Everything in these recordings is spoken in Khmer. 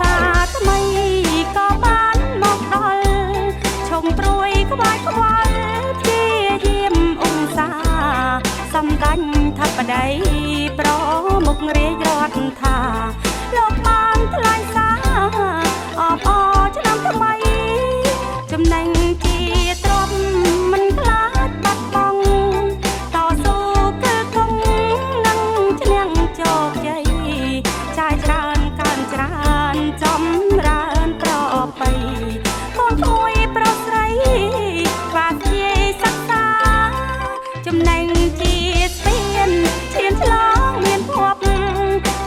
សាថ្មីក៏បានមកដល់ឈុំព្រួយក្បាយខ្វល់ព្យាយាមអ៊ុំសាសំដាញ់ថាប្តីប្រមុខរាជរដ្ឋថាលោកបានថ្លែងសារអបអរឆ្នាំថ្មីចំណេញជាទ្រព្យមិនខ្លាចបាត់បង់តស៊ូគឺគង់នឹងឈ្នះជោគជ័យចាយច្រើនកើនច្រើនចម្រើនប្របីកូនក្មួយប្រុសស្រីខ្វះជាសិក្សាចំណេញជាស្ពានឈានឆ្លងមានភព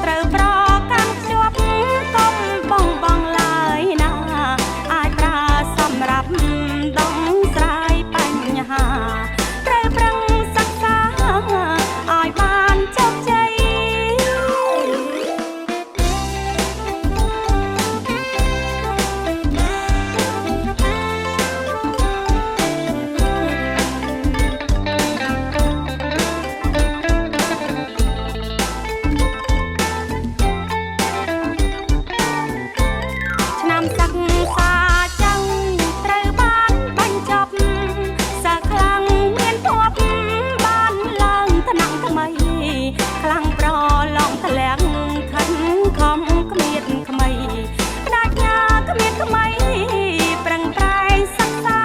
ត្រូវប្រកាន់ខ្ជាប់កុំបងបងឡើយណាអាចប្រើសម្រាប់ដងស្រាយបញ្ហាត្រូវប្រឹងសិក្សាឲ្យបានជោគជ័យឆ្នាំសិក្សាចឹងត្រូវបានបញ្ចប់សិស្សខ្លាំងមានភ័ព្វបានឡើងថ្នាក់ថ្មីខ្លាំងប្រឡងធ្លាក់ខិនខំគ្មានក្មីផ្ដាច់ញាគ្មានក្មីប្រឹងប្រែងសិក្សា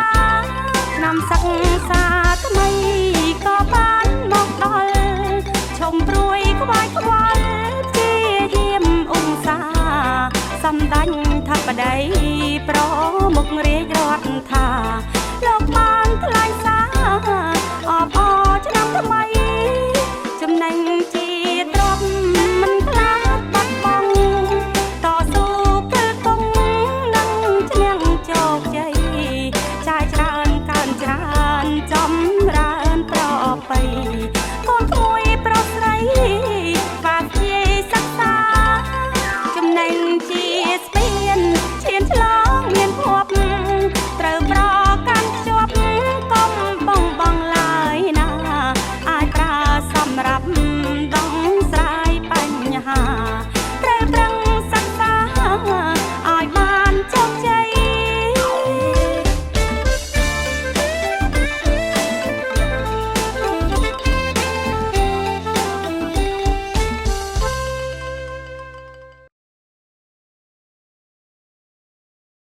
ឆ្នាំសិក្សាថ្មីក៏បានមកដល់ឈុំព្រួយក្បាយខ្វល់ព្យាយាមអ៊ុំសាសំដាញ់ថាប្តីប្រមុខរាជរដ្ឋថាលោកបានថ្លែងសារអបអរឆ្នាំថ្មី